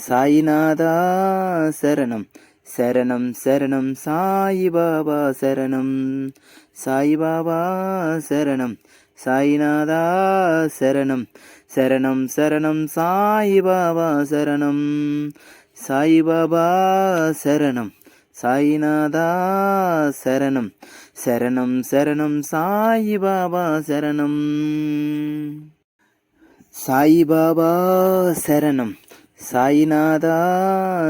సాయినాథా శరణం శరణం శరణం సాయిబాబా శరణం సాయిబాబా శరణం సాయినాథా శరణం శరణం శరణం సాయిబాబా శరణం సాయిబాబా శరణం సాయినాథా శరణం శరణం శరణం సాయిబాబా శరణం సాయిబాబా శరణం సాయినాథా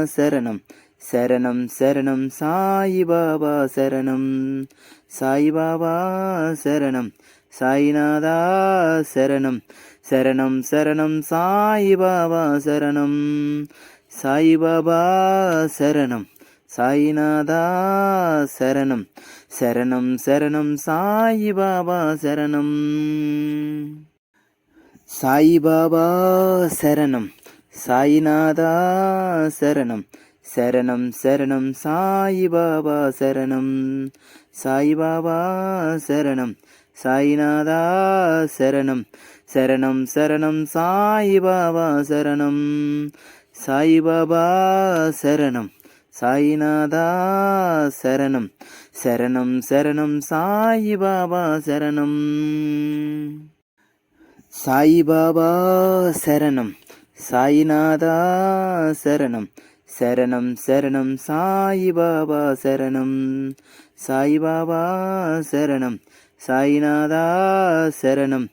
శరణం శరణం శరణం సాయిబాబా శరణం సాయిబాబా శరణం సాయినాథా శరణం శరణం శరణం సాయిబాబా శరణం సాయిబాబా శరణం సాయినాథా శరణం శరణం శరణం సాయిబాబా శరణం సాయిబాబా శరణం సాయినాథా శరణం శరణం శరణం సాయిబాబా శరణం సాయిబాబా శరణం సాయినాథా శరణం శరణం శరణం సాయిబాబా శరణం సాయిబాబా శరణం సాయినాథా శరణం శరణం శరణం సాయిబాబా శరణం సాయిబాబా శరణం సాయినాథా శరణం శరణం శరణం సాయిబాబా శరణం సాయిబాబా శరణం సాయినాథా శరణం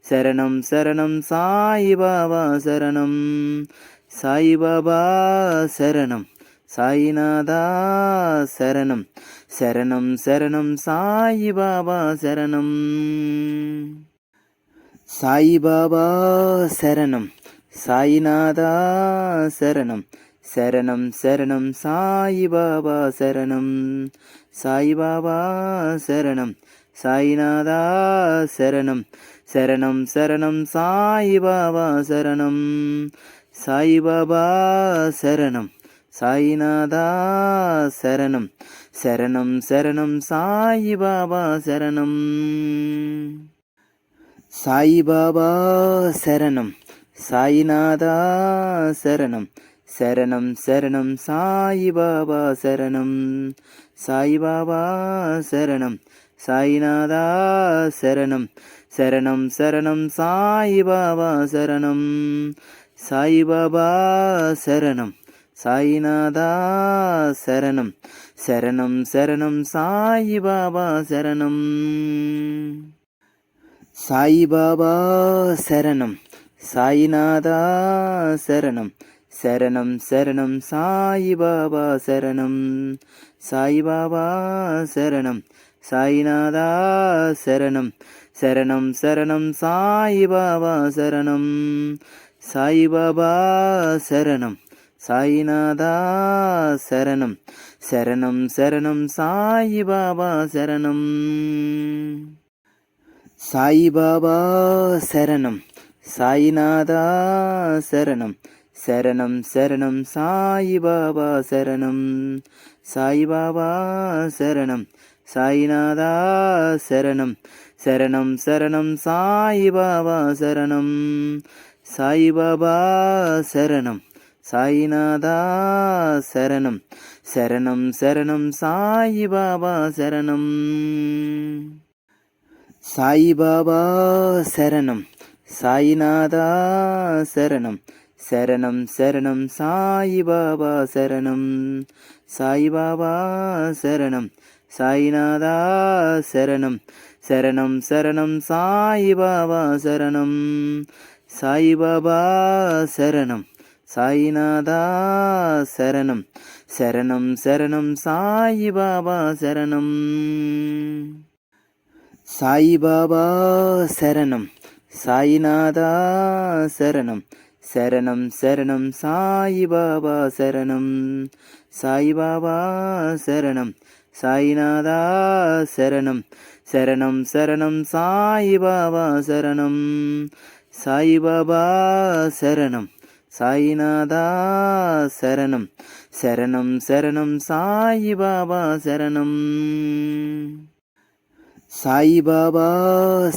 శరణం శరణం సాయిబాబా శరణం సాయిబాబా శరణం సాయినాథా శరణం శరణం శరణం సాయిబాబా శరణం సాయిబాబా శరణం సాయినాథా శరణం శరణం శరణం సాయిబాబా శరణం సాయిబాబా శరణం సాయినాథా శరణం శరణం శరణం సాయిబాబా శరణం సాయిబాబా శరణం సాయినాథా శరణం శరణం శరణం సాయిబాబా శరణం సాయిబాబా శరణం సాయినాథా శరణం శరణం శరణం సాయిబాబా శరణం సాయిబాబా శరణం సాయినాథా శరణం శరణం శరణం సాయిబాబా శరణం సాయిబాబా శరణం సాయినాథా శరణం శరణం శరణం సాయిబాబా శరణం సాయిబాబా శరణం సాయినాథా శరణం శరణం శరణం సాయిబాబా శరణం సాయిబాబా శరణం సాయినాథా శరణం శరణం శరణం సాయిబాబా శరణం సాయిబాబా శరణం సాయినాథా శరణం శరణం శరణం సాయిబాబా శరణం సాయిబాబా శరణం సాయినాథా శరణం శరణం శరణం సాయిబాబా శరణం సాయిబాబా శరణం సాయినాథా శరణం శరణం శరణం సాయిబాబా శరణం సాయిబాబా శరణం సాయినాథా శరణం శరణం శరణం సాయిబాబా శరణం సాయిబాబా శరణం సాయినాథా శరణం శరణం శరణం సాయిబాబా శరణం సాయిబాబా శరణం సాయినాథా శరణం శరణం శరణం సాయిబాబా శరణం సాయిబాబా శరణం సాయినాథా శరణం శరణం శరణం సాయిబాబా శరణం సాయిబాబా శరణం సాయినాథా శరణం శరణం శరణం సాయిబాబా శరణం సాయిబాబా శరణం సాయినాథా శరణం శరణం శరణం సాయిబాబా శరణం సాయిబాబా శరణం సాయినాథా శరణం శరణం శరణం సాయిబాబా శరణం సాయిబాబా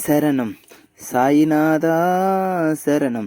శరణం సాయినాథా శరణం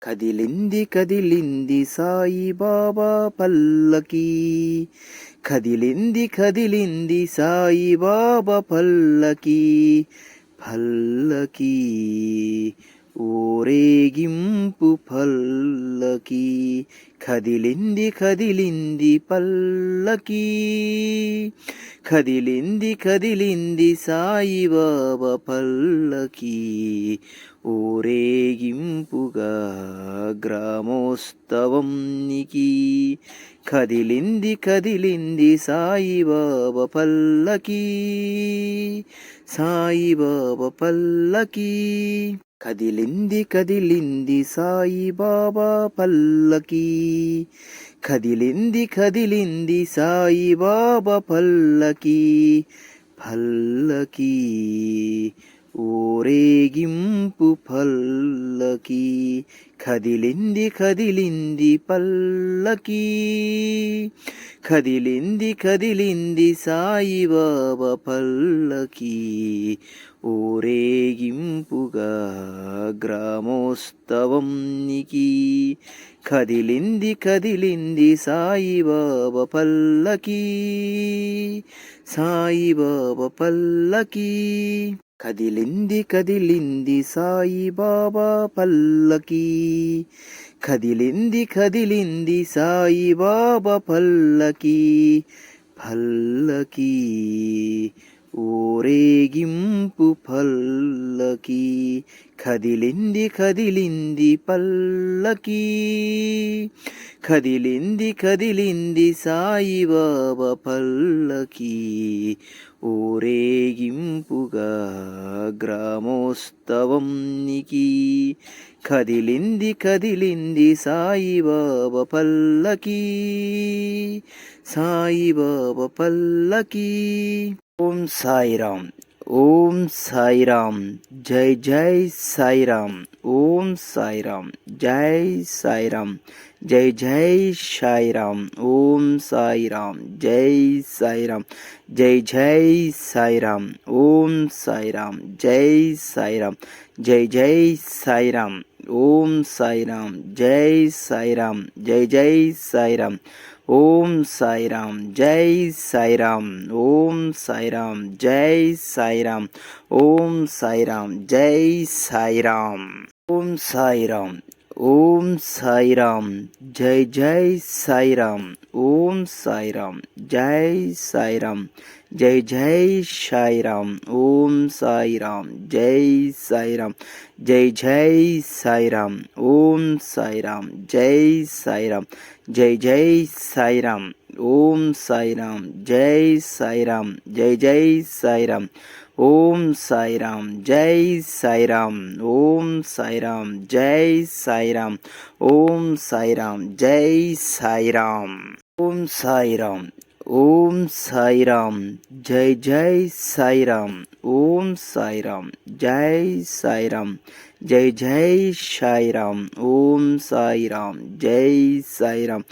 కదిలింది కదిలింది సాయిబాబా పల్లకి, కదిలింది కదిలింది సాయిబాబా పల్లకి, పల్లకి ఊరేగింపు పల్లకి, కదిలింది కదిలింది పల్లకి, కదిలింది కదిలింది సాయిబాబా పల్లకి, ఊరేగింపుగా గ్రామోత్సవంనికి, కదిలింది కదిలింది సాయిబాబా పల్లకి, సాయిబాబా పల్లకి, కదిలింది కదిలింది సాయిబాబా పల్లకి, కదిలింది కదిలింది సాయిబాబా పల్లకి, పల్లకి ఊరేగింపు పల్లకి, కదిలింది కదిలింది పల్లకి, కదిలింది కదిలింది సాయిబాబా పల్లకి, ఊరేగింపుగా గ్రామోత్సవంనికి, కదిలింది కదిలింది సాయిబాబా పల్లకి, సాయిబాబా పల్లకి, కదిలింది కదిలింది సాయిబాబా పల్లకి, కదిలింది కదిలింది సాయిబాబా పల్లకి, పల్లకి ఊరేగింపు పల్లకి, కదిలింది కదిలింది పల్లకి, కదిలింది కదిలింది సాయిబాబా పల్లకి, ఊరేగింపుగా గ్రామోత్సవంనికి, కదిలింది కదిలింది సాయిబాబా పల్లకి, సాయిబాబా పల్లకి. ఓం సాయిరామ్, ఓం సాయిరామ్, జై జై సాయిరామ్, ఓం సాయిరామ్, జై సాయిరామ్, జై జై సాయిరామ్, ఓం సాయిరామ్, జై సాయిరామ్, జై జై సాయిరామ్, ఓం సాయిరామ్, జై సాయిరామ్, జై జై సాయిరామ్, ఓం సాయిరామ్, జై సాయిరామ్, జై జై సాయిరామ్, ఓం సాయిరామ్, జై సాయిరామ్, ఓం సాయిరామ్, జై సాయిరామ్, ఓం సాయిరామ్, జై సాయిరామ్, ఓం సాయిరామ్, ఓం సాయిరామ్, జై జై సాయిరామ్, ఓం సాయిరామ్, జై సాయిరామ్, జై జై సాయిరామ్, ఓం సాయిరామ్, జై సాయిరామ్, జై జై సాయిరామ్, ఓం సాయిరామ్, జై సాయిరామ్, జై జై సాయిరామ్, ఓం సాయిరామ్, జై సాయిరామ్, జై జై సాయిరామ్, ఓం సాయిరామ్, జై సాయిరామ్, ఓం సాయిరామ్, జై సాయిరామ్, ఓం సాయిరామ్, జై సాయిరామ్, ఓం సాయిరామ్, ఓం సాయిరామ్, జై జై సాయిరామ్, ఓం సాయిరామ్, జై సాయిరామ్, జై జై సాయిరామ్, ఓం సాయిరామ్, జై సాయిరామ్,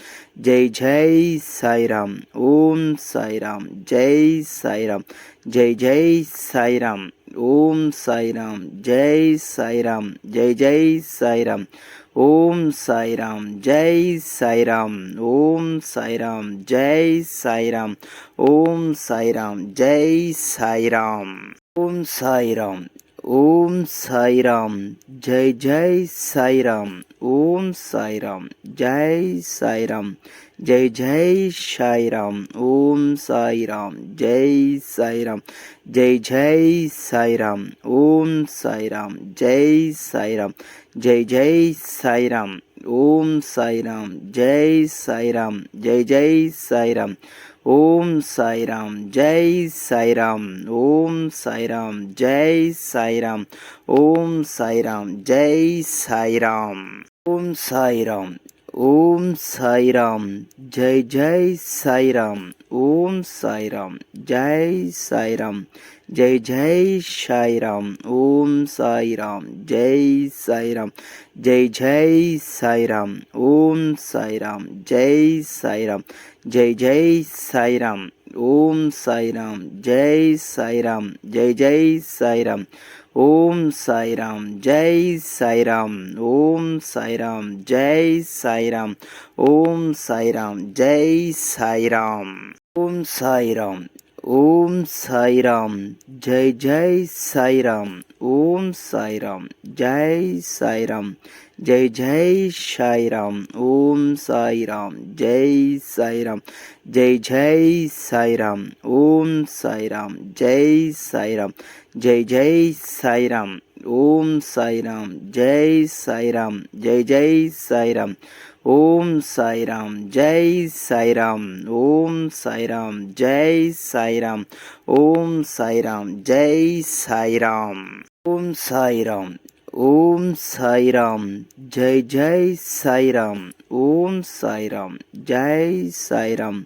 జై జై సాయిరామ్, ఓం సాయిరామ్, జై సాయిరామ్, జై జై సాయిరామ్, ఓం సాయిరామ్, జై సాయిరామ్, జై జై సాయిరామ్, ఓం సాయిరామ్, జై సాయిరామ్, ఓం సాయిరామ్, జై సాయిరామ్, ఓం సాయిరామ్, జై సాయిరామ్, ఓం సాయిరామ్, ఓం సాయిరామ్, జై జై సాయిరామ్, ఓం సాయిరామ్, జై సాయిరామ్, జై జై సాయిరామ్, ఓం సాయిరామ్, జై సాయిరామ్, జై జై సాయిరామ్, ఓం సాయిరామ్, జై సాయిరామ్, జై జై సాయిరామ్, ఓం సాయిరామ్, జై సాయిరామ్, జై జై సాయిరామ్, ఓం సాయిరామ్, జై సాయిరామ్, ఓం సాయిరామ్, జై సాయిరామ్, ఓం సాయిరామ్, జై సాయిరామ్, ఓం సాయిరామ్, ఓం సాయిరామ్, జై జై సాయిరామ్, ఓం సాయిరామ్, జై సాయిరామ్, జై జై సాయిరామ్, ఓం సాయిరామ్, జై సాయిరామ్, జై జై సాయిరామ్, ఓం సాయిరామ్, జై సాయిరామ్, జై జై సాయిరామ్, ఓం సాయిరామ్, జై సాయిరామ్, జై జై సాయిరామ్, ఓం సాయిరామ్ జై సాయిరామ్ ఓం సాయిరామ్ జై సాయిరామ్ ఓం సాయిరామ్ జై సాయిరామ్ ఓం సాయిరామ్ ఓం సాయిరామ్ జై జై సాయిరామ్ ఓం సాయిరామ్ జై సాయిరామ్ జై జై సాయిరామ్ ఓం సాయిరామ్ జై సాయిరామ్ జై జై సాయిరామ్ ఓం సాయిరామ్ జై సాయిరామ్ జై జై సాయిరామ్ ఓం సాయిరామ్ జై సాయిరామ్ జై జై సాయిరామ్ ఓం సాయిరామ్ జై సాయిరామ్ ఓం సాయిరామ్ జై సాయిరామ్ ఓం సాయిరామ్ జై సాయిరామ్ ఓం సాయిరామ్ ఓం సాయిరామ్ జై జై సాయిరామ్ ఓం సాయిరామ్ జై సాయిరామ్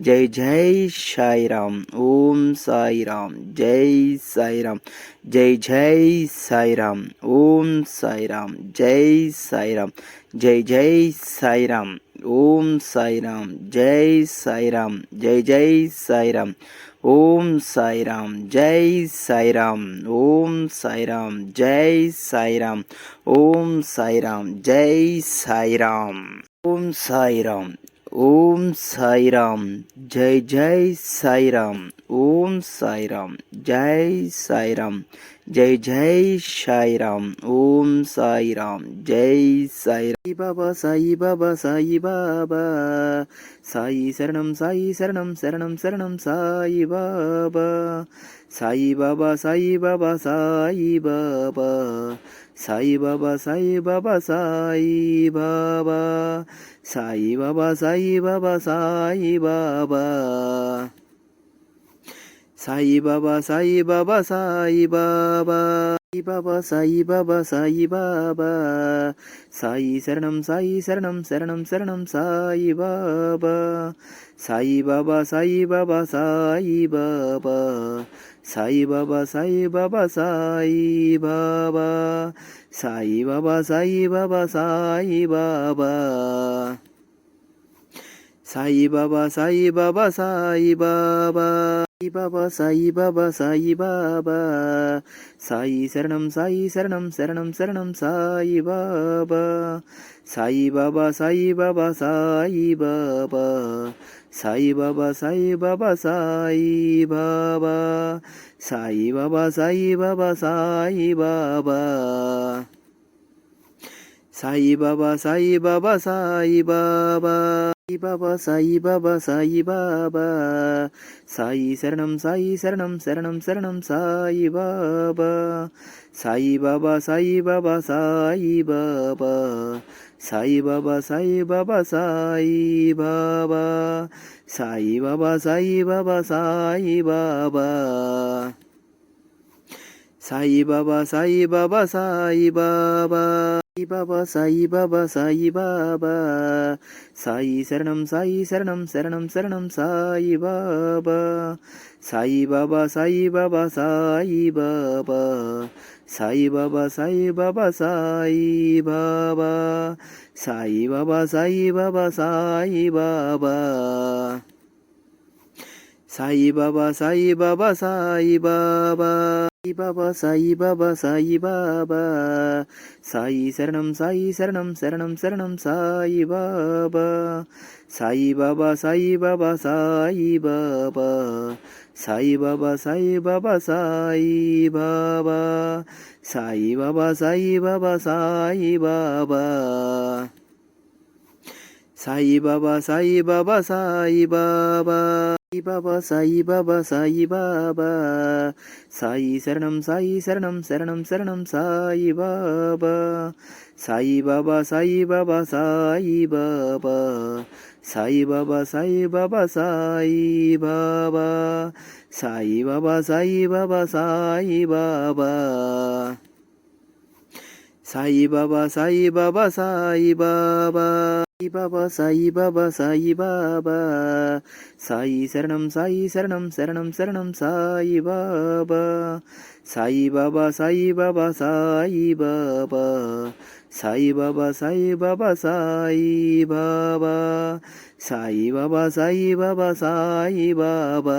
జై జై సాయిరామ్ ఓం సాయిరామ్ జై సాయిరామ్ జై జై సాయిరామ్ ఓం సాయిరామ్ జై సాయిరామ్ జై జై సాయిరామ్ ఓం సాయిరామ్ జై సాయిరామ్ జై జై సాయిరామ్ ఓం సాయిరామ్ జై సాయిరామ్ ఓం సాయిరామ్ జై సాయిరామ్ ఓం సాయిరామ్ జై సాయిరామ్ ఓం సాయిరామ్ ఓం సాయిరామ్ జై జై సాయిరామ్ ఓం సాయిరామ్ జై సాయిరామ్ జై జై సాయిరామ్ ఓం సాయిరామ్ జై సాయిరామ్ సాయి బాబా సాయి బాబా సాయి శరణం సాయి శరణం శరణం శరణం సాయి బాబా సాయి బాబా సాయి బాబా సాయి బాబా సాయి బాబా సాయి బాబా సాయి బాబా సాయి బాబా సాయి బాబా సాయి బాబా సాయి బాబా సాయి బాబా సాయి బాబా సాయి బాబా సాయి బాబా సాయి శరణం సాయి శరణం శరణం శరణం సాయి బాబా సాయి బాబా సాయి బాబా సాయి బాబా సాయి బాబా సాయి బాబా సాయి బాబా సాయి బాబా సాయి బాబా సాయి బాబా సాయి బాబా సాయి బాబా సాయి బాబా సాయి బాబా సాయి బాబా సాయి శరణం సాయి శరణం శరణం శరణం సాయి బాబా సాయి బాబా సాయి బాబా సాయి బాబా సాయి బాబా సాయి బాబా సాయి బాబా సాయి బాబా సాయి బాబా సాయి బాబా సాయి బాబా సాయి బాబా సాయి బాబా సాయి బాబా సాయి బాబా సాయి శరణం సాయి శరణం శరణం శరణం సాయి బాబా సాయి బాబా సాయి బాబా సాయి బాబా సాయి బాబా సాయి బాబా సాయి బాబా సాయి బాబా సాయి బాబా సాయి బాబా సాయి బాబా సాయి బాబా సాయి బాబా సాయి బాబా సాయి బాబా సాయి శరణం సాయి శరణం శరణం శరణం సాయి బాబా సాయి బాబా సాయి బాబా సాయి బాబా సాయి బాబా సాయి బాబా సాయి బాబా సాయి బాబా సాయి బాబా సాయి బాబా సాయి బాబా సాయి బాబా సాయి బాబా సాయి బాబా సాయి బాబా సాయి శరణం సాయి శరణం శరణం శరణం సాయి బాబా సాయి బాబా సాయి బాబా సాయి బాబా సాయి బాబా సాయి బాబా సాయి బాబా సాయి బాబా సాయి బాబా సాయి బాబా సాయి బాబా సాయి బాబా సాయి బాబా సాయి బాబా సాయి బాబా సాయి శరణం సాయి శరణం శరణం శరణం సాయి బాబా సాయి బాబా సాయి బాబా సాయి బాబా సాయి బాబా సాయి బాబా సాయి బాబా సాయి బాబా సాయి బాబా సాయి బాబా సాయి బాబా సాయి బాబా సాయి బాబా సాయి బాబా సాయి బాబా సాయి శరణం సాయి శరణం శరణం శరణం సాయి బాబా సాయి బాబా సాయి బాబా సాయి బాబా సాయి బాబా సాయి బాబా సాయి బాబా సాయి బాబా సాయి బాబా సాయి బాబా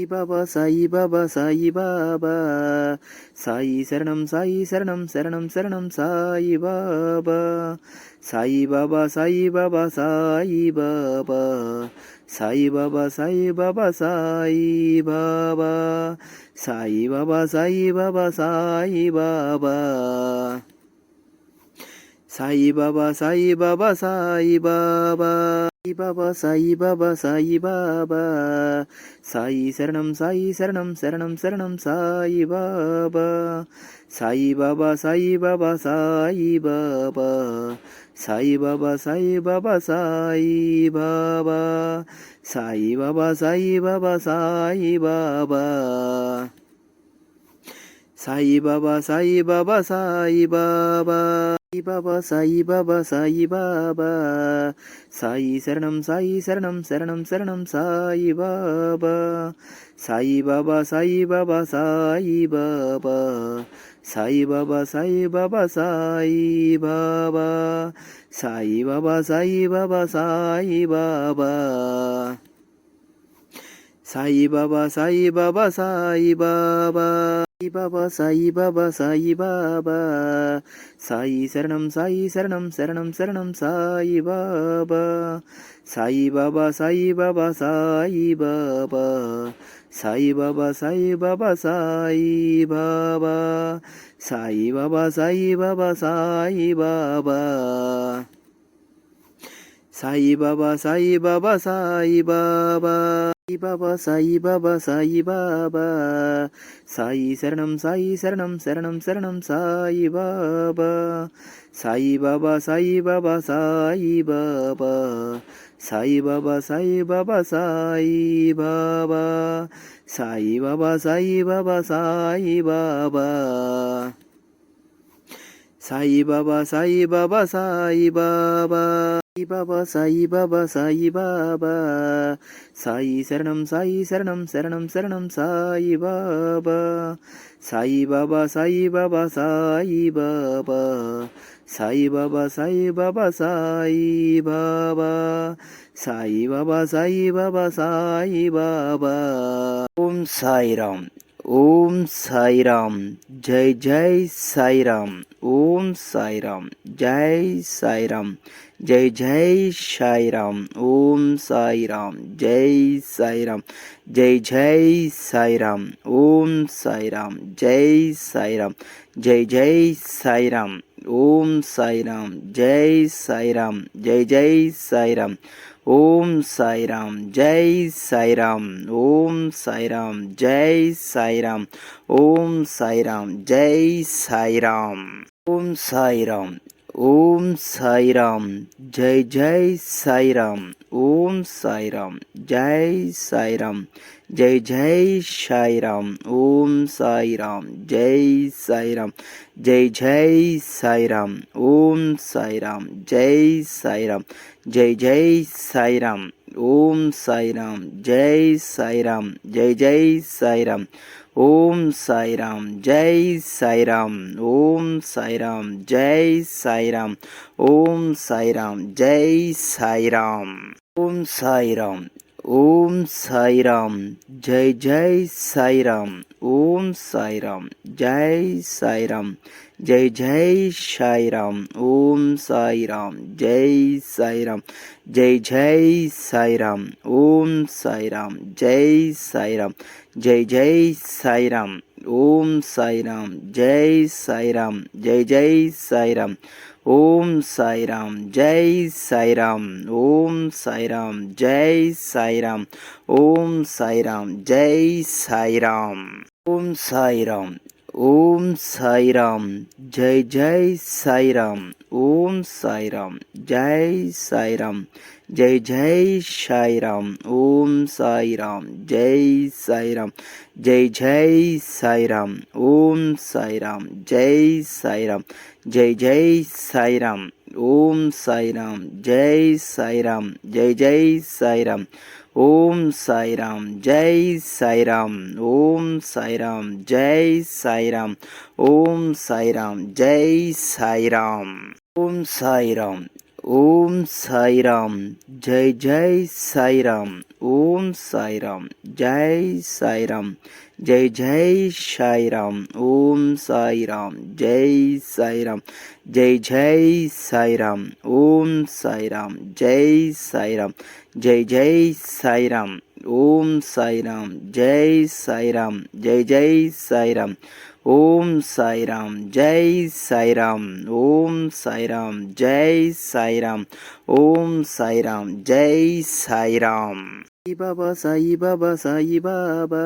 சாயி பாபா சாயி பாபா சாயி சரணம் சாயி சரணம் சரணம் சரணம் சாயி பாபா சாயி பாபா சாயி பாபா சாயி பாபா சாயி பாபா சாயி பாபா சாயி பாபா சாயி பாபா சாயி பாபா சாயி பாபா சாயி பாபா சாயி பாபா சாயி பாபா சாயி பாபா சாயி பாபா சாயி சரணம் சாயி சரணம் சரணம் சரணம் சாயி பாபா சாயி பாபா சாயி பாபா சாயி பாபா சாயி பாபா சாயி பாபா சாயி பாபா சாயி பாபா சாயி பாபா சாயி பாபா சாயி பாபா சாயி பாபா சாயி பாபா சாயி பாபா சாயி பாபா சாயி சரணம் சாயி சரணம் சரணம் சரணம் சாயி பாபா சாயி பாபா சாயி பாபா சாயி பாபா சாயி பாபா சாயி பாபா சாயி பாபா சாயி பாபா சாயி பாபா சாயி பாபா சாயி பாபா சாயி பாபா சாயி பாபா சாயி பாபா சாயி பாபா சாயி சரணம் சாயி சரணம் சரணம் சரணம் சாயி பாபா சாயி பாபா சாயி பாபா சாயி பாபா சாயி பாபா சாயி பாபா சாயி பாபா சாயி பாபா சாயி பாபா சாயி பாபா சாயி பாபா சாயி பாபா சாயி பாபா சாயி பாபா சாயி பாபா சாயி சரணம் சாயி சரணம் சரணம் சரணம் சாயி பாபா சாயி பாபா சாயி பாபா சாயி பாபா சாயி பாபா சாயி பாபா சாயி பாபா சாயி பாபா சாயி பாபா சாயி பாபா சாயி பாபா சாயி பாபா சாயி பாபா சாயி பாபா சாயி பாபா சாயி சரணம் சாயி சரணம் சரணம் சரணம் சாயி பாபா சாயி பாபா சாயி பாபா சாயி பாபா சாயி பாபா சாயி பாபா சாயி பாபா சாயி பாபா சாயி பாபா சாயி பாபா ஓம் சாய்ராம் ஓம் சாய்ராம் ஜெய் ஜெய் சாய்ராம் ஓம் சாய்ராம் ஜெய் சாய்ராம் ஜெய் ஜெய் சாய்ராம் ஓம் சாய்ராம் ஜெய் சாய்ராம் ஜெய் ஜெய் சாய்ராம் ஓம் சாய்ராம் ஜெய் சாய்ராம் ஜெய் ஜெய் சாய்ராம் ஓம் சாய்ராம் ஜெய் சாய்ராம் ஜெய் ஜெய் சாய்ராம் ஓம் சாய்ராம் ஜெய் சாய்ராம் ஓம் சாய்ராம் ஜெய் சாய்ராம் ஓம் சாய்ராம் ஜெய் சாய்ராம் ஓம் சாய்ராம் ஓம் சாய்ராம் ஜெய் ஜெய் சாய்ராம் ஓம் சாய்ராம் ஜெய் சாய்ராம் ஜெய் ஜெய் சாய்ராம் ஓம் சாய்ராம் ஜெய் சாய்ராம் ஜெய் ஜெய் சாய்ராம் ஓம் சாய்ராம் ஜெய் சாய்ராம் ஜெய் ஜெய் சாய்ராம் ஓம் சாய்ராம் ஜெய் சாய்ராம் ஜெய் ஜெய் சாய்ராம் ஓம் சாய்ராம் ஜெய் சாய்ராம் ஓம் சாய்ராம் ஜெய் சாய்ராம் ஓம் சாய்ராம் ஜெய் சாய்ராம் ஓம் சாய்ராம் ஓம் சாய்ராம் ஜெய் ஜெய் சாய்ராம் ஓம் சாய்ராம் ஜெய் சாய்ராம் ஜெய் ஜெய் சாய்ராம் ஓம் சாய்ராம் ஜெய் சாய்ராம் ஜெய் ஜெய் சாய்ராம் ஓம் சாய்ராம் ஜெய் சாய்ராம் ஜெய் ஜெய் சாய்ராம் ஓம் சாய்ராம் ஜெய் சாய்ராம் ஜெய் ஜெய் சாய்ராம் ஓம் சாய்ராம் ஜெய் சாய்ராம் ஓம் சாய்ராம் ஜெய் சாய்ராம் ஓம் சாய்ராம் ஜெய் சாய்ராம் ஓம் சாய்ராம் ஓம் சாய்ராம் ஜெய் ஜெய் சாய்ராம் ஓம் சாய்ராம் ஜெய் சாய்ராம் ஜெய் ஜெய் சாய்ராம் ஓம் சாய்ராம் ஜெய் சாய்ராம் ஜெய் ஜெய் சாய்ராம் ஓம் சாய்ராம் ஜெய் சாய்ராம் ஜெய் ஜெய் சாய்ராம் ஓம் சாய்ராம் ஜெய் சாய்ராம் ஜெய் ஜெய் சாய்ராம் ஓம் சாய்ராம் ஜெய் சாய்ராம் ஓம் சாய்ராம் ஜெய் சாய்ராம் ஓம் சாய்ராம் ஜெய் சாய்ராம் ஓம் சாய்ராம் ఓం సాయిరామ్. జై జై సాయిరామ్. ఓం సాయిరామ్. జై సాయిరామ్. జై జై సాయిరామ్. ఓం సాయిరామ్. జై సాయిరామ్. జై జై సాయిరామ్. ఓం సాయిరామ్. జై సాయిరామ్. జై జై సాయిరామ్. ఓం సాయిరామ్. జై సాయిరామ్. జై జై సాయిరామ్. ఓం సాయిరామ్. జై సాయిరామ్. ఓం సాయిరామ్. జై సాయిరామ్. ఓం సాయిరామ్. జై సాయిరామ్. సాయి బాబా సాయి బాబా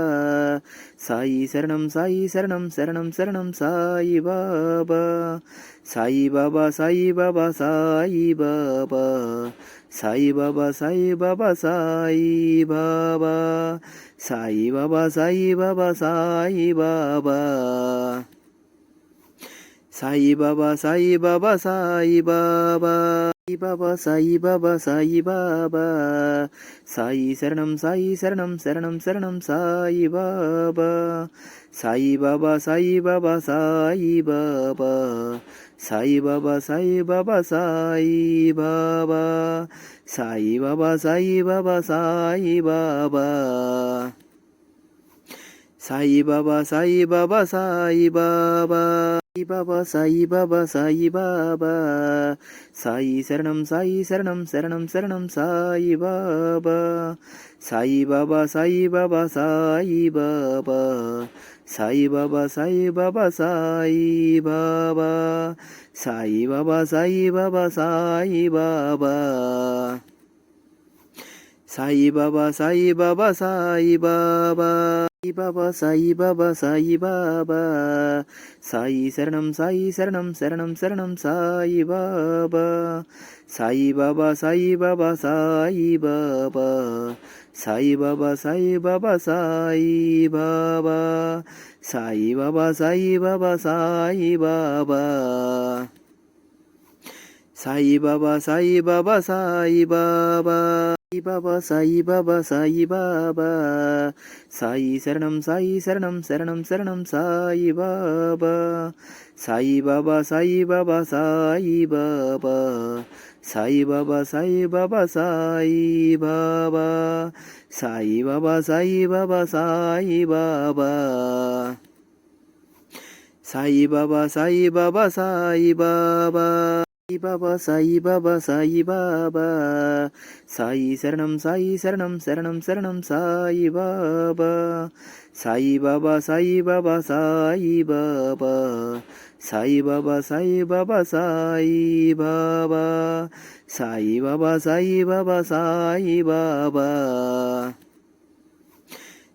సాయి శరణం సాయి శరణం శరణం శరణం సాయి బాబా సాయి బాబా సాయి బాబా సాయి బాబా సాయి బాబా సాయి బాబా సాయి బాబా సాయి బాబా సాయి బాబా సాయి బాబా సాయి బాబా సాయి బాబా సాయి బాబా సాయి బాబా సాయి బాబా సాయి శరణం సాయి శరణం శరణం శరణం సాయి బాబా సాయి బాబా సాయి బాబా సాయి బాబా సాయి బాబా సాయి బాబా సాయి బాబా సాయి బాబా సాయి బాబా సాయి బాబా సాయి బాబా సాయి బాబా సాయి బాబా సాయి బాబా సాయి బాబా సాయి శరణం సాయి శరణం శరణం శరణం సాయి బాబా సాయి బాబా సాయి బాబా సాయి బాబా సాయి బాబా సాయి బాబా సాయి బాబా సాయి బాబా సాయి బాబా సాయి బాబా సాయి బాబా సాయి బాబా సాయి బాబా సాయి బాబా సాయి బాబా సాయి శరణం సాయి శరణం శరణం శరణం సాయి బాబా సాయి బాబా సాయి బాబా సాయి బాబా సాయి బాబా సాయి బాబా సాయి బాబా సాయి బాబా సాయి బాబా సాయి బాబా సాయి బాబా సాయి బాబా సాయి బాబా సాయి బాబా సాయి బాబా సాయి శరణం సాయి శరణం శరణం శరణం సాయి బాబా సాయి బాబా సాయి బాబా సాయి బాబా సాయి బాబా సాయి బాబా సాయి బాబా సాయి బాబా సాయి బాబా సాయి బాబా సాయి బాబా సాయి బాబా సాయి బాబా సాయి బాబా సాయి బాబా సాయి శరణం సాయి శరణం శరణం శరణం సాయి బాబా సాయి బాబా సాయి బాబా సాయి బాబా సాయి బాబా సాయి బాబా సాయి బాబా సాయి బాబా సాయి బాబా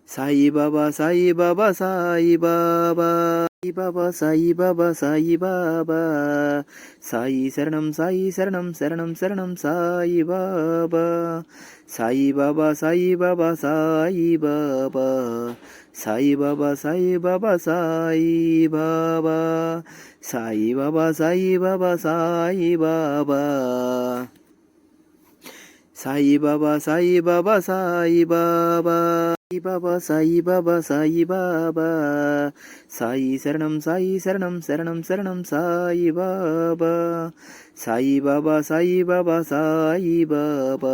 సాయి బాబా సాయి బాబా సాయి బాబా సాయి బాబా సాయి బాబా సాయి బాబా సాయి శరణం సాయి శరణం శరణం శరణం సాయి బాబా సాయి బాబా సాయి బాబా సాయి బాబా సాయి బాబా సాయి బాబా సాయి బాబా సాయి బాబా సాయి బాబా సాయి బాబా సాయి బాబా సాయి బాబా సాయి బాబా సాయి బాబా సాయి బాబా సాయి శరణం సాయి శరణం శరణం శరణం సాయి బాబా సాయి బాబా సాయి బాబా సాయి బాబా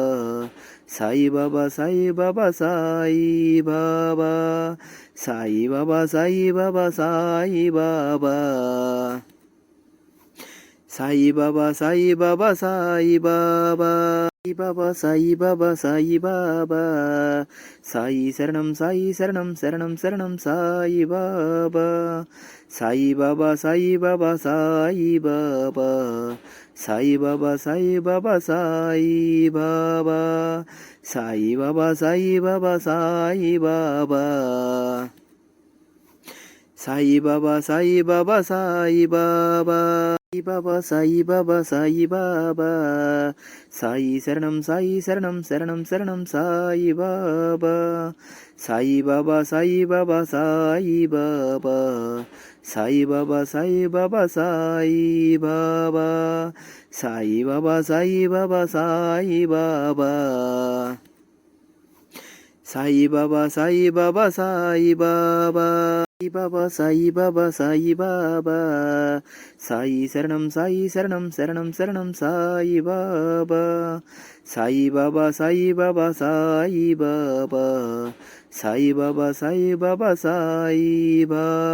సాయి బాబా సాయి బాబా సాయి బాబా సాయి బాబా సాయి బాబా సాయి బాబా సాయి బాబా సాయి బాబా సాయి బాబా సాయి బాబా సాయి బాబా సాయి శరణం సాయి శరణం శరణం శరణం సాయి బాబా సాయి బాబా సాయి బాబా సాయి బాబా సాయి బాబా సాయి బాబా సాయి బాబా సాయి బాబా సాయి బాబా సాయి బాబా సాయి బాబా సాయి బాబా సాయి బాబా సాయి బాబా సాయి బాబా సాయి శరణం సాయి శరణం శరణం శరణం సాయి బాబా సాయి బాబా సాయి బాబా సాయి బాబా సాయి బాబా సాయి బాబా సాయి బాబా సాయి బాబా సాయి బాబా సాయి బాబా సాయి బాబా సాయి బాబా సాయి బాబా సాయి బాబా సాయి బాబా సాయి శరణం శరణం శరణం సాయి బాబా సాయి బాబా సాయి బాబా సాయి బాబా సాయి బాబా సాయి బాబా సాయి బాబా.